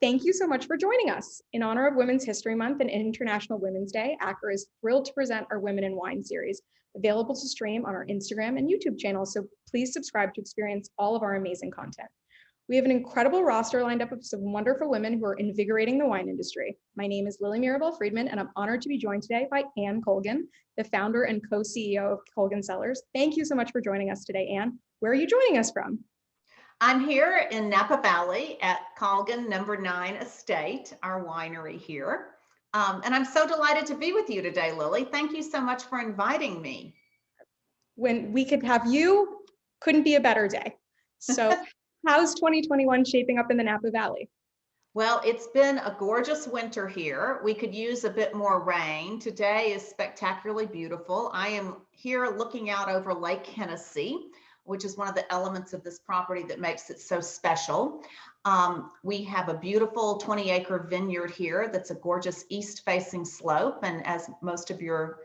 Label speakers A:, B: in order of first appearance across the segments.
A: Thank you so much for joining us. In honor of Women's History Month and International Women's Day, Acker is thrilled to present our Women in Wine series, available to stream on our Instagram and YouTube channels, so please subscribe to experience all of our amazing content. We have an incredible roster lined up of some wonderful women who are invigorating the wine industry. My name is Lily Mirabel Friedman, and I'm honored to be joined today by Ann Colgin, the founder and co-CEO of Colgin Cellars. Thank you so much for joining us today, Ann. Where are you joining us from?
B: I'm here in Napa Valley at Colgin No. 9 Estate, our winery here. And I'm so delighted to be with you today, Lily. Thank you so much for inviting me.
A: When we could have you, couldn't be a better day. So how's 2021 shaping up in the Napa Valley?
B: Well, it's been a gorgeous winter here. We could use a bit more rain. Today is spectacularly beautiful. I am here looking out over Lake Hennessy, which is one of the elements of this property that makes it so special. We have a beautiful 20-acre vineyard here that's a gorgeous east-facing slope. And as most of your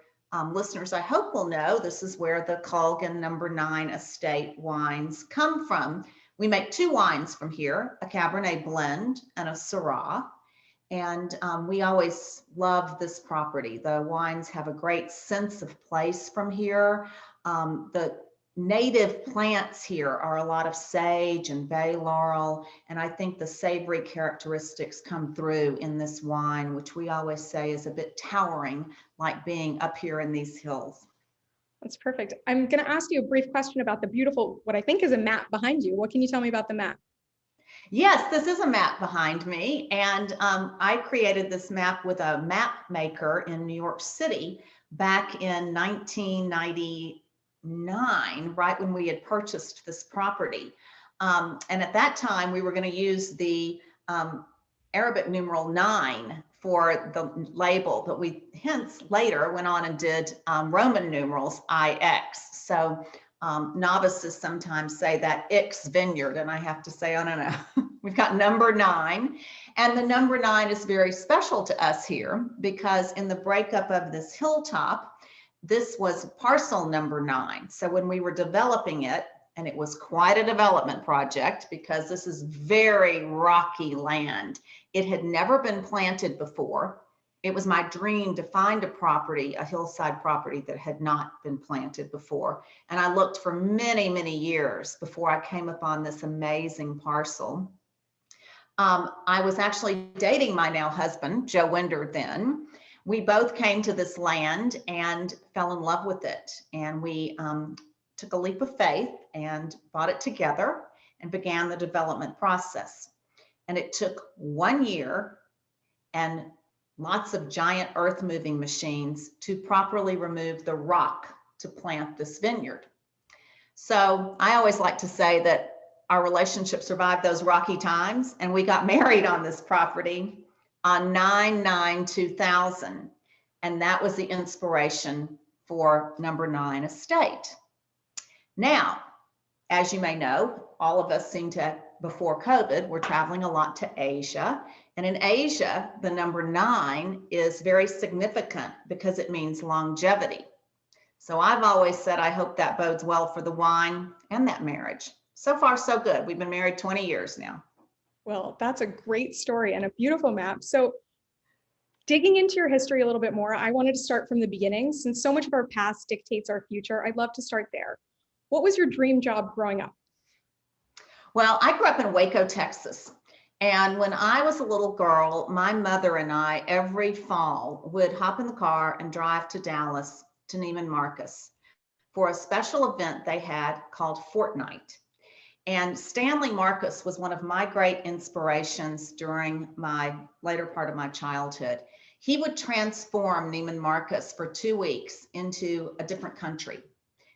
B: listeners, I hope, will know, this is where the Colgin No. 9 Estate wines come from. We make two wines from here, a Cabernet blend and a Syrah. And we always love this property. The wines have a great sense of place from here. The native plants here are a lot of sage and bay laurel, and I think the savory characteristics come through in this wine, which we always say is a bit towering, like being up here in these hills.
A: That's perfect. I'm going to ask you a brief question about the beautiful, what I think is a map behind you. What can you tell me about the map?
B: Yes, this is a map behind me, and I created this map with a map maker in New York City back in 1999, right when we had purchased this property. And at that time, we were going to use the Arabic numeral 9 for the label, but we hence later went on and did Roman numerals IX. So novices sometimes say that X vineyard, and I have to say, oh, no. We've got number 9, and the number 9 is very special to us here because in the breakup of this hilltop, this was parcel number 9. So when we were developing it, and it was quite a development project because this is very rocky land. It had never been planted before. It was my dream to find a property, a hillside property that had not been planted before. And I looked for many, many years before I came upon this amazing parcel. I was actually dating my now husband, Joe Winder, then. We both came to this land and fell in love with it. And we took a leap of faith and bought it together and began the development process. And it took 1 year and lots of giant earth moving machines to properly remove the rock to plant this vineyard. So I always like to say that our relationship survived those rocky times, and we got married on this property on 9/9/2000. And that was the inspiration for number 9 Estate. Now, as you may know, all of us seem to, before COVID, we're traveling a lot to Asia. And in Asia, the number 9 is very significant because it means longevity. So I've always said, I hope that bodes well for the wine and that marriage. So far, so good. We've been married 20 years now.
A: Well, that's a great story and a beautiful map. So digging into your history a little bit more, I wanted to start from the beginning. Since so much of our past dictates our future, I'd love to start there. What was your dream job growing up?
B: Well, I grew up in Waco, Texas. And when I was a little girl, my mother and I, every fall, would hop in the car and drive to Dallas, to Neiman Marcus, for a special event they had called Fortnight. And Stanley Marcus was one of my great inspirations during my later part of my childhood. He would transform Neiman Marcus for 2 weeks into a different country.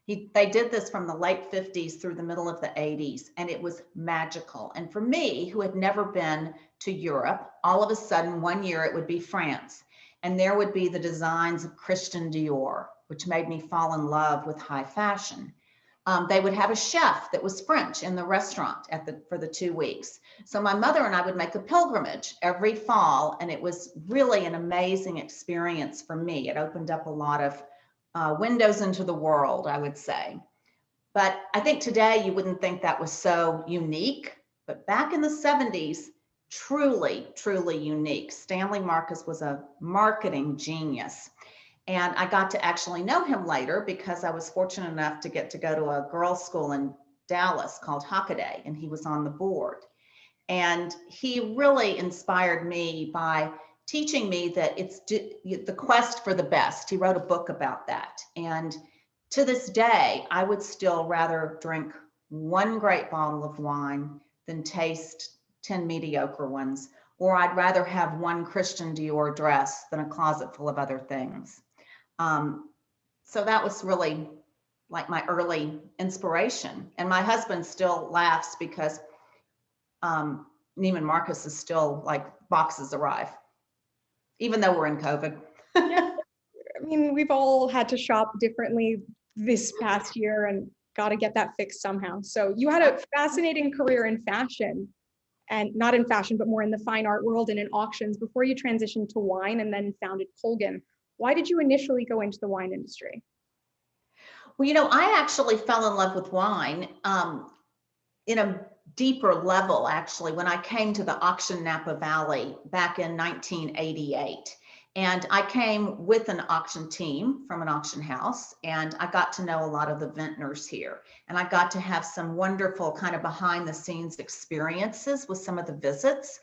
B: They did this from the late 50s through the middle of the 80s, and it was magical. And for me, who had never been to Europe, all of a sudden, 1 year it would be France, and there would be the designs of Christian Dior, which made me fall in love with high fashion. They would have a chef that was French in the restaurant for the 2 weeks. So my mother and I would make a pilgrimage every fall, and it was really an amazing experience for me. It opened up a lot of windows into the world, I would say. But I think today you wouldn't think that was so unique. But back in the 70s, truly, truly unique. Stanley Marcus was a marketing genius. And I got to actually know him later because I was fortunate enough to get to go to a girls' school in Dallas called Hockaday, and he was on the board. And he really inspired me by teaching me that it's the quest for the best. He wrote a book about that. And to this day, I would still rather drink one great bottle of wine than taste 10 mediocre ones. Or I'd rather have one Christian Dior dress than a closet full of other things. So that was really like my early inspiration. And my husband still laughs because Neiman Marcus is still like boxes arrive, even though we're in COVID.
A: Yeah, I mean, we've all had to shop differently this past year and got to get that fixed somehow. So you had a fascinating career in fashion, and not in fashion, but more in the fine art world and in auctions before you transitioned to wine and then founded Colgin. Why did you initially go into the wine industry?
B: Well, I actually fell in love with wine in a deeper level, actually, when I came to the auction Napa Valley back in 1988. And I came with an auction team from an auction house, and I got to know a lot of the vintners here. And I got to have some wonderful kind of behind the scenes experiences with some of the visits.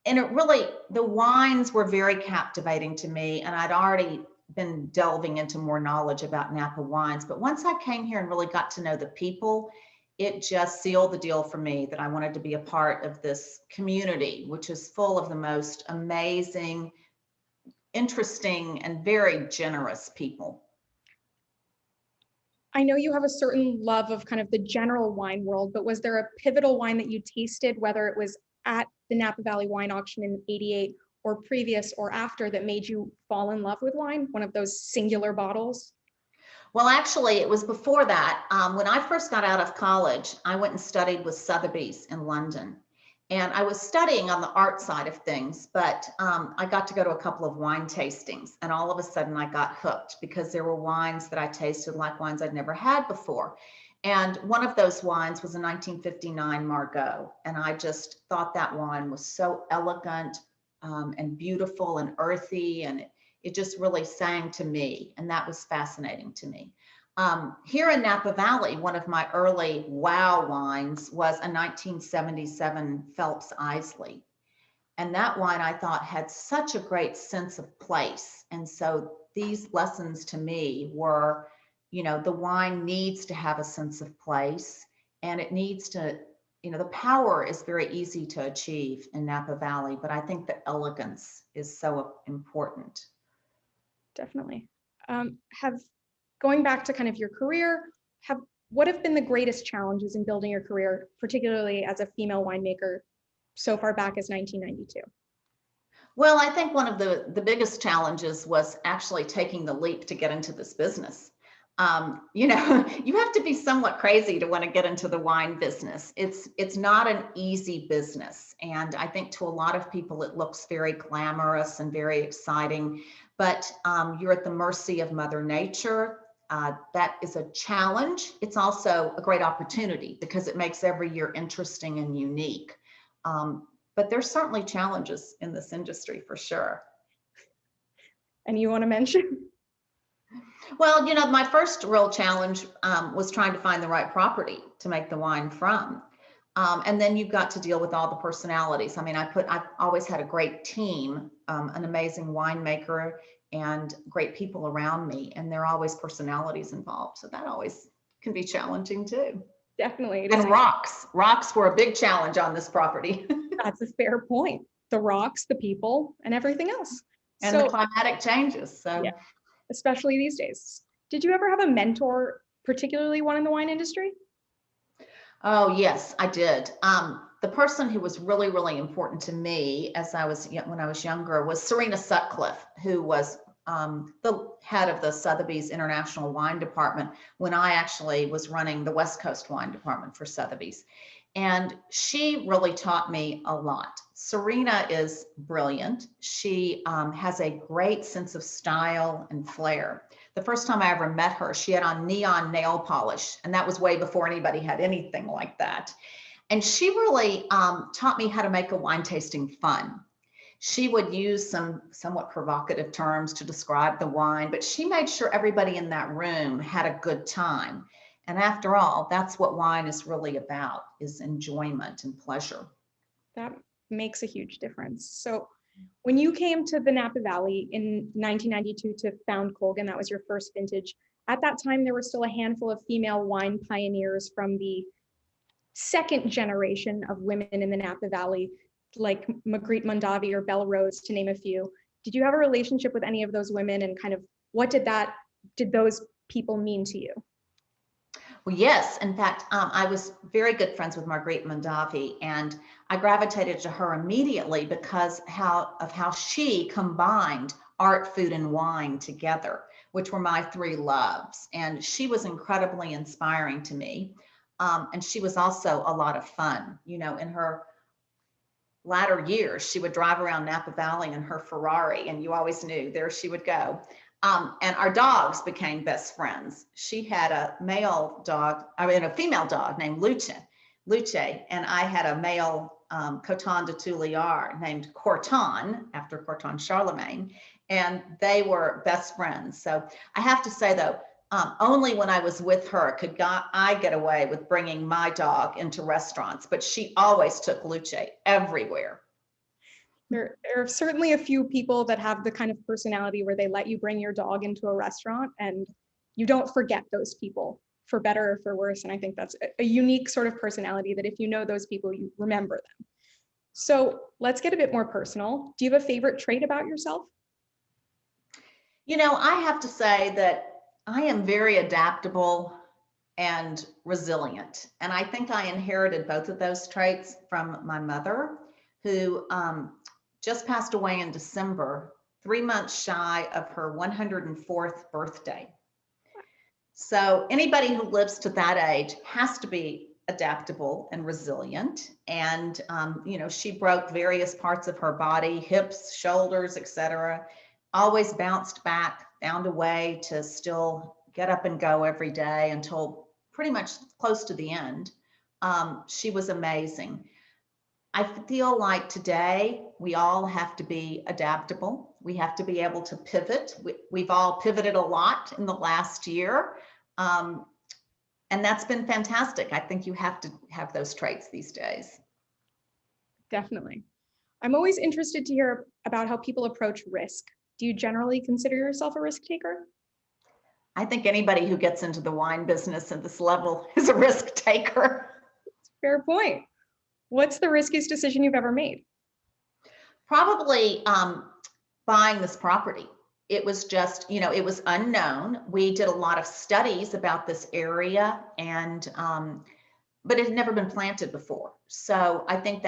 B: And the wines were very captivating to me. And I'd already been delving into more knowledge about Napa wines. But once I came here and really got to know the people, it just sealed the deal for me that I wanted to be a part of this community, which is full of the most amazing, interesting, and very generous people.
A: I know you have a certain love of kind of the general wine world, but was there a pivotal wine that you tasted, whether it was at the Napa Valley Wine Auction in '88 or previous or after, that made you fall in love with wine, one of those singular bottles?
B: Well, actually, it was before that. When I first got out of college, I went and studied with Sotheby's in London. And I was studying on the art side of things, but I got to go to a couple of wine tastings. And all of a sudden, I got hooked because there were wines that I tasted like wines I'd never had before. And one of those wines was a 1959 Margaux. And I just thought that wine was so elegant and beautiful and earthy. And it just really sang to me, and that was fascinating to me. Here in Napa Valley, one of my early wow wines was a 1977 Phelps Isley. And that wine I thought had such a great sense of place. And so these lessons to me were, the wine needs to have a sense of place, and it needs to, the power is very easy to achieve in Napa Valley, but I think the elegance is so important.
A: Definitely. Going back to kind of your career, what have been the greatest challenges in building your career, particularly as a female winemaker, so far back as 1992?
B: Well, I think one of the biggest challenges was actually taking the leap to get into this business. You have to be somewhat crazy to want to get into the wine business. It's not an easy business. And I think to a lot of people, it looks very glamorous and very exciting, but you're at the mercy of Mother Nature. That is a challenge. It's also a great opportunity because it makes every year interesting and unique. But there's certainly challenges in this industry for sure.
A: And you want to mention?
B: Well, my first real challenge was trying to find the right property to make the wine from. And then you've got to deal with all the personalities. I mean, I've always had a great team, an amazing winemaker and great people around me, and there are always personalities involved. So that always can be challenging too.
A: Definitely.
B: And rocks were a big challenge on this property.
A: That's a fair point. The rocks, the people, and everything else.
B: And the climatic changes. So.
A: Yeah, especially these days. Did you ever have a mentor, particularly one in the wine industry?
B: Oh, yes, I did. The person who was really, really important to me when I was younger was Serena Sutcliffe, who was the head of the Sotheby's International Wine Department when I actually was running the West Coast Wine Department for Sotheby's. And she really taught me a lot. Serena is brilliant. She has a great sense of style and flair. The first time I ever met her, she had on neon nail polish, and that was way before anybody had anything like that. And she really taught me how to make a wine tasting fun. She would use some somewhat provocative terms to describe the wine, but she made sure everybody in that room had a good time. And after all, that's what wine is really about, is enjoyment and pleasure.
A: That makes a huge difference. So when you came to the Napa Valley in 1992 to found Colgin, that was your first vintage. At that time, there were still a handful of female wine pioneers from the second generation of women in the Napa Valley, like Marguerite Mondavi or Belle Rose, to name a few. Did you have a relationship with any of those women, and kind of what did those people mean to you?
B: Well, yes. In fact, I was very good friends with Marguerite Mondavi, and I gravitated to her immediately because of how she combined art, food, and wine together, which were my three loves. And she was incredibly inspiring to me. And she was also a lot of fun. You know, in her latter years, she would drive around Napa Valley in her Ferrari, and you always knew there she would go. And our dogs became best friends. She had a female dog named Luce, and I had a male Coton de Tuileries named Corton, after Corton Charlemagne, and they were best friends. So I have to say though, only when I was with her could I get away with bringing my dog into restaurants, but she always took Luce everywhere.
A: There are certainly a few people that have the kind of personality where they let you bring your dog into a restaurant and you don't forget those people, for better or for worse. And I think that's a unique sort of personality that if you know those people, you remember them. So let's get a bit more personal. Do you have a favorite trait about yourself?
B: You know, I have to say that I am very adaptable and resilient. And I think I inherited both of those traits from my mother, who just passed away in December, 3 months shy of her 104th birthday. So anybody who lives to that age has to be adaptable and resilient. And, you know, she broke various parts of her body, hips, shoulders, etc. Always bounced back, found a way to still get up and go every day until pretty much close to the end. She was amazing. I feel like today we all have to be adaptable. We have to be able to pivot. We've all pivoted a lot in the last year. And that's been fantastic. I think you have to have those traits these days.
A: Definitely. I'm always interested to hear about how people approach risk. Do you generally consider yourself a risk taker?
B: I think anybody who gets into the wine business at this level is a risk taker.
A: Fair point. What's the riskiest decision you've ever made?
B: Probably buying this property. It was just, you know, it was unknown. We did a lot of studies about this area, and but it had never been planted before. So I think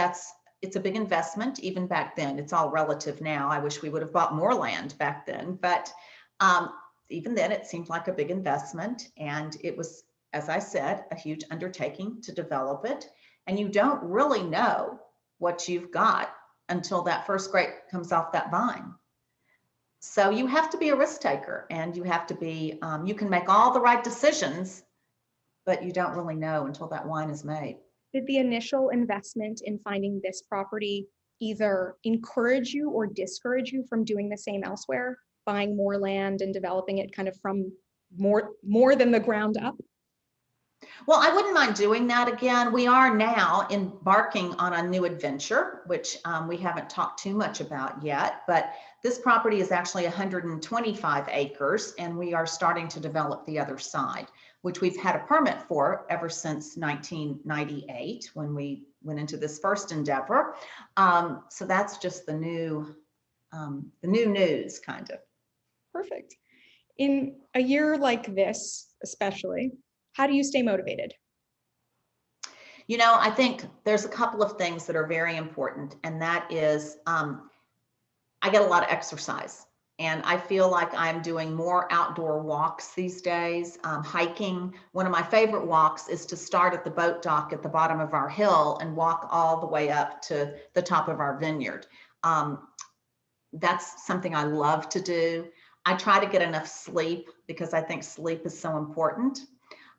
B: it's a big investment even back then. It's all relative now. I wish we would have bought more land back then, but even then it seemed like a big investment, and it was, as I said, a huge undertaking to develop it. And you don't really know what you've got until that first grape comes off that vine. So you have to be a risk taker, and you have to be, you can make all the right decisions, but you don't really know until that wine is made.
A: Did the initial investment in finding this property either encourage you or discourage you from doing the same elsewhere, buying more land and developing it kind of from more than the ground up?
B: Well, I wouldn't mind doing that again. We are now embarking on a new adventure, which we haven't talked too much about yet, but this property is actually 125 acres, and we are starting to develop the other side, which we've had a permit for ever since 1998 when we went into this first endeavor. So that's just the new news, kind of.
A: Perfect. In a year like this, especially, how do you stay motivated?
B: You know, I think there's a couple of things that are very important, and that is I get a lot of exercise, and I feel like I'm doing more outdoor walks these days, hiking. One of my favorite walks is to start at the boat dock at the bottom of our hill and walk all the way up to the top of our vineyard. That's something I love to do. I try to get enough sleep because I think sleep is so important.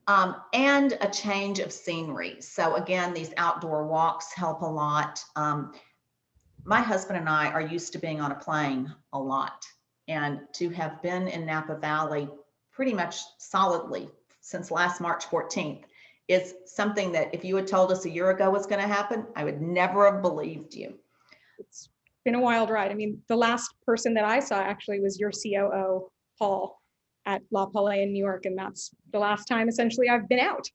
B: and a change of scenery. So again, these outdoor walks help a lot. My husband and I are used to being on a plane a lot, and to have been in Napa Valley pretty much solidly since last March 14th is something that if you had told us a year ago was going to happen, I would never have believed you.
A: It's been a wild ride. I mean, the last person that I saw actually was your COO, Paul, at La Palais in New York, and that's the last time essentially I've been out.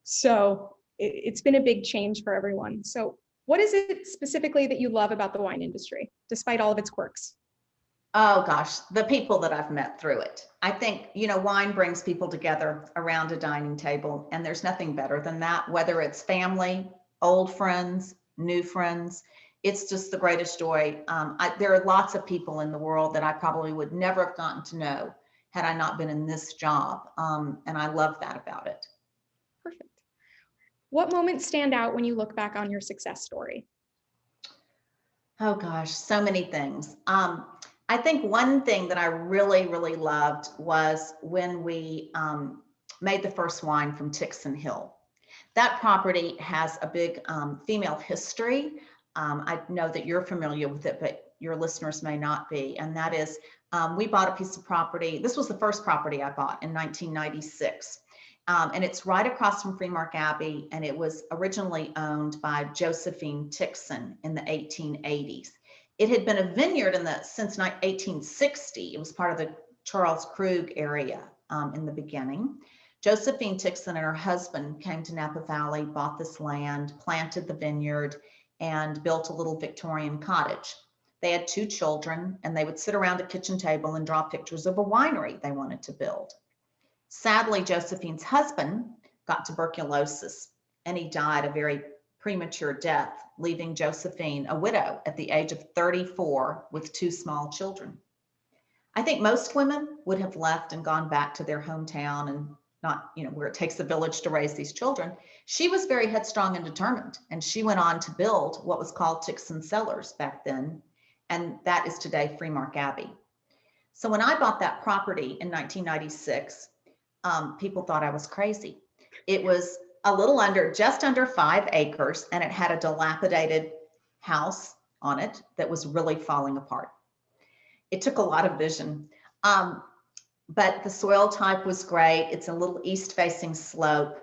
A: So it's been a big change for everyone. So what is it specifically that you love about the wine industry, despite all of its quirks?
B: Oh gosh, the people that I've met through it. I think, wine brings people together around a dining table, and there's nothing better than that, whether it's family, old friends, new friends. It's just the greatest joy. There are lots of people in the world that I probably would never have gotten to know had I not been in this job. And I love that about it.
A: Perfect. What moments stand out when you look back on your success story?
B: Oh gosh, so many things. I think one thing that I really, really loved was when we made the first wine from Tixon Hill. That property has a big female history. I know that you're familiar with it, but your listeners may not be. And that is, we bought a piece of property. This was the first property I bought in 1996. And it's right across from Freemark Abbey. And it was originally owned by Josephine Tixon in the 1880s. It had been a vineyard since 1860. It was part of the Charles Krug area in the beginning. Josephine Tixon and her husband came to Napa Valley, bought this land, planted the vineyard, and built a little Victorian cottage. They had 2 children, and they would sit around a kitchen table and draw pictures of a winery they wanted to build. Sadly, Josephine's husband got tuberculosis, and he died a very premature death, leaving Josephine a widow at the age of 34 with 2 small children. I think most women would have left and gone back to their hometown and not, where it takes a village to raise these children. She was very headstrong and determined, and she went on to build what was called Colgin Cellars back then, and that is today Freemark Abbey. So when I bought that property in 1996, people thought I was crazy. It was just under 5 acres, and it had a dilapidated house on it that was really falling apart. It took a lot of vision. But the soil type was great. It's a little east-facing slope.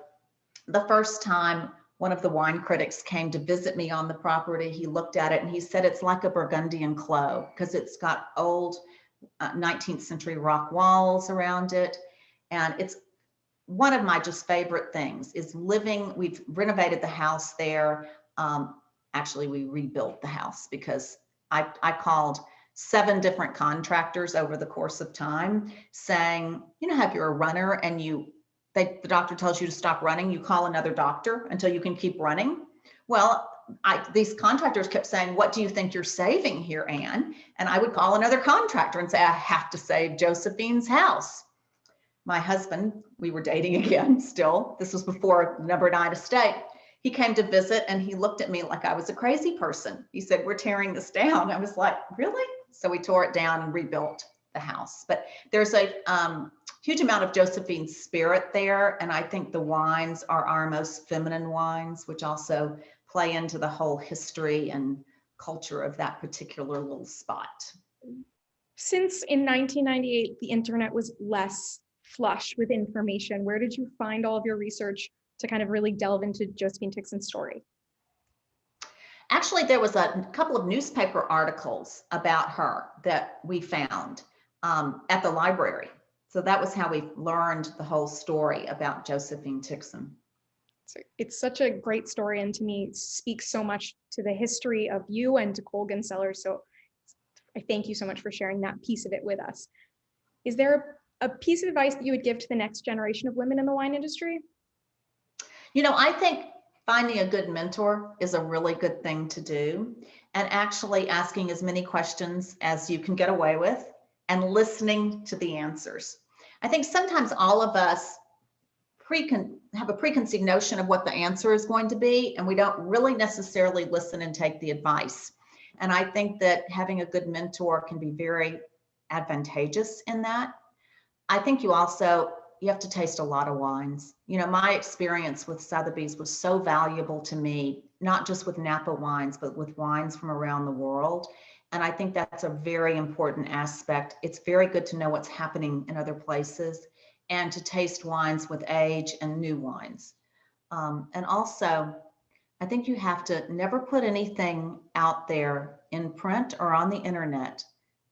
B: The first time one of the wine critics came to visit me on the property, he looked at it and he said it's like a Burgundian clos because it's got old 19th century rock walls around it. And it's one of my just favorite things is living. We've renovated the house there. Actually, we rebuilt the house because I called 7 different contractors over the course of time saying, have you're a runner and the doctor tells you to stop running, you call another doctor until you can keep running. Well, these contractors kept saying, what do you think you're saving here, Anne? And I would call another contractor and say, I have to save Josephine's house. My husband, we were dating again still. This was before number 9 estate. He came to visit and he looked at me like I was a crazy person. He said, we're tearing this down. I was like, really? So we tore it down and rebuilt the house. But there's a huge amount of Josephine's spirit there. And I think the wines are our most feminine wines, which also play into the whole history and culture of that particular little spot.
A: Since in 1998, the internet was less flush with information, where did you find all of your research to kind of really delve into Josephine Tixon's story?
B: Actually, there was a couple of newspaper articles about her that we found at the library. So that was how we learned the whole story about Josephine Tixon.
A: It's such a great story, and to me speaks so much to the history of you and to Colgin Cellars. So I thank you so much for sharing that piece of it with us. Is there a piece of advice that you would give to the next generation of women in the wine industry?
B: I think finding a good mentor is a really good thing to do, and actually asking as many questions as you can get away with and listening to the answers. I think sometimes all of us have a preconceived notion of what the answer is going to be, and we don't really necessarily listen and take the advice. And I think that having a good mentor can be very advantageous in that. I think you also you have to taste a lot of wines. You know, my experience with Sotheby's was so valuable to me, not just with Napa wines, but with wines from around the world. And I think that's a very important aspect. It's very good to know what's happening in other places and to taste wines with age and new wines. And also, I think you have to never put anything out there in print or on the internet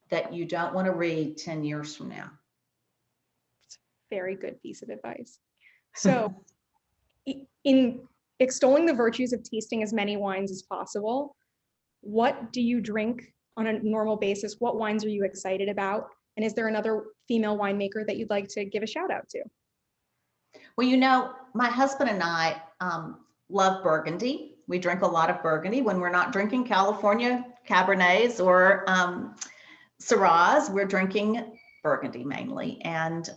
B: that you don't want to read 10 years from now.
A: Very good piece of advice. So in extolling the virtues of tasting as many wines as possible, what do you drink on a normal basis? What wines are you excited about? And is there another female winemaker that you'd like to give a shout out to?
B: Well, you know, my husband and I love Burgundy. We drink a lot of Burgundy when we're not drinking California Cabernets or Syrahs. We're drinking Burgundy mainly. And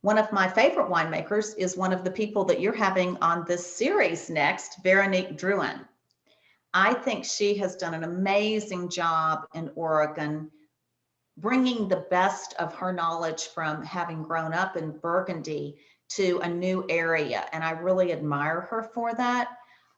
B: one of my favorite winemakers is one of the people that you're having on this series next, Veronique Drouin. I think she has done an amazing job in Oregon, bringing the best of her knowledge from having grown up in Burgundy to a new area. And I really admire her for that.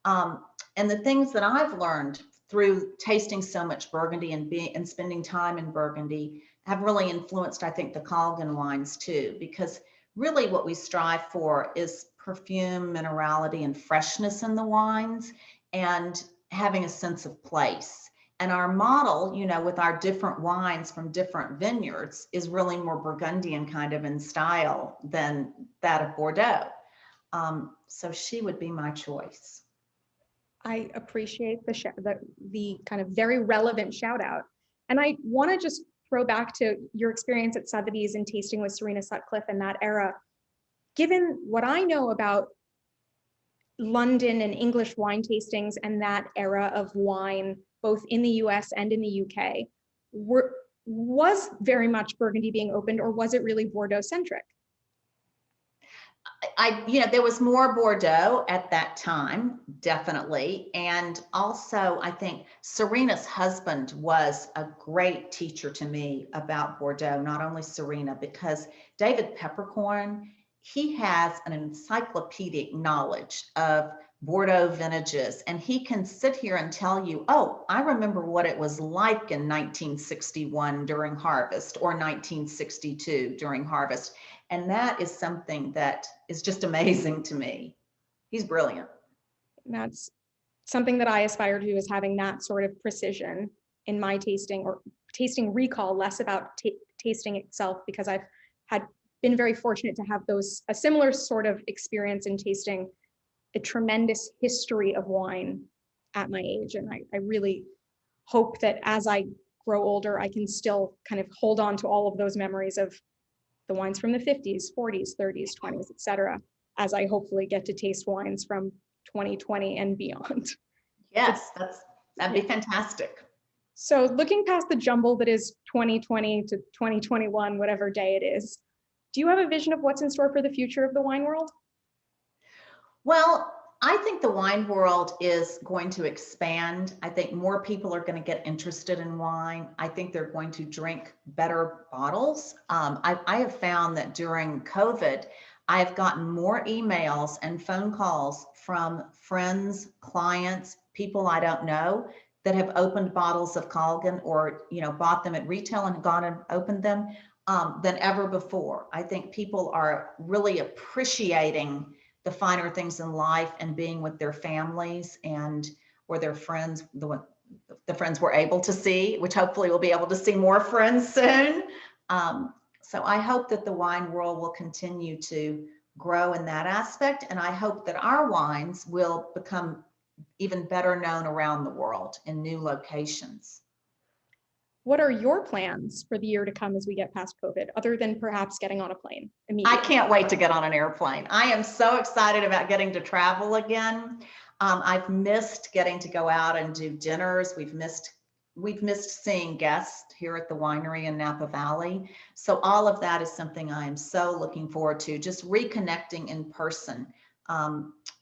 B: And the things that I've learned through tasting so much Burgundy and spending time in Burgundy have really influenced, I think, the Colgin wines too, because really what we strive for is perfume, minerality, and freshness in the wines, and having a sense of place. And our model, you know, with our different wines from different vineyards is really more Burgundian kind of in style than that of Bordeaux. So she would be my choice.
A: I appreciate the kind of very relevant shout out. And I want to just throw back to your experience at Sotheby's and tasting with Serena Sutcliffe in that era. Given what I know about London and English wine tastings and that era of wine, both in the US and in the UK, was very much Burgundy being opened, or was it really Bordeaux centric?
B: You know, there was more Bordeaux at that time, definitely. And also, I think Serena's husband was a great teacher to me about Bordeaux, not only Serena, because David Peppercorn, he has an encyclopedic knowledge of Bordeaux vintages, and he can sit here and tell you, oh, I remember what it was like in 1961 during harvest or 1962 during harvest. And that is something that is just amazing to me. He's brilliant.
A: That's something that I aspire to, is having that sort of precision in my tasting, or tasting recall, less about tasting itself, because I've been very fortunate to have a similar sort of experience in tasting a tremendous history of wine at my age. And I really hope that as I grow older, I can still kind of hold on to all of those memories of the wines from the 50s, 40s, 30s, 20s, et cetera, as I hopefully get to taste wines from 2020 and beyond.
B: Yes, that'd be fantastic.
A: So looking past the jumble that is 2020 to 2021, whatever day it is, do you have a vision of what's in store for the future of the wine world?
B: Well, I think the wine world is going to expand. I think more people are going to get interested in wine. I think they're going to drink better bottles. I have found that during COVID, I've gotten more emails and phone calls from friends, clients, people I don't know that have opened bottles of Colgin, or, you know, bought them at retail and gone and opened them than ever before. I think people are really appreciating the finer things in life and being with their families or their friends, the friends we're able to see, which hopefully we'll be able to see more friends soon. So I hope that the wine world will continue to grow in that aspect. And I hope that our wines will become even better known around the world in new locations.
A: What are your plans for the year to come as we get past COVID, other than perhaps getting on a plane immediately?
B: I can't wait to get on an airplane. I am so excited about getting to travel again. I've missed getting to go out and do dinners. We've missed seeing guests here at the winery in Napa Valley. So all of that is something I am so looking forward to, just reconnecting in person.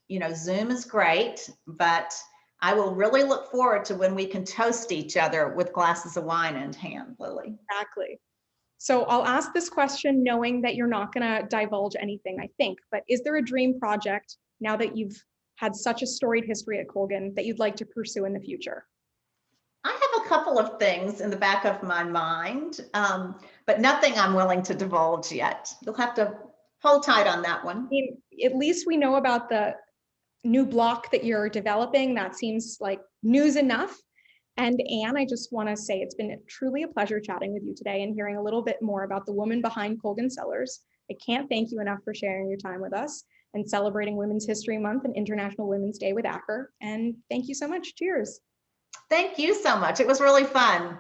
B: You know, Zoom is great, but I will really look forward to when we can toast each other with glasses of wine in hand, Lily.
A: Exactly. So I'll ask this question knowing that you're not going to divulge anything, I think, but is there a dream project now that you've had such a storied history at Colgin that you'd like to pursue in the future?
B: I have a couple of things in the back of my mind, but nothing I'm willing to divulge yet. You'll have to hold tight on that one.
A: I mean, at least we know about the new block that you're developing. That seems like news enough. And Anne, I just want to say it's been truly a pleasure chatting with you today and hearing a little bit more about the woman behind Colgin Cellars. I can't thank you enough for sharing your time with us and celebrating Women's History Month and International Women's Day with Acker. And thank you so much. Cheers.
B: Thank you so much. It was really fun.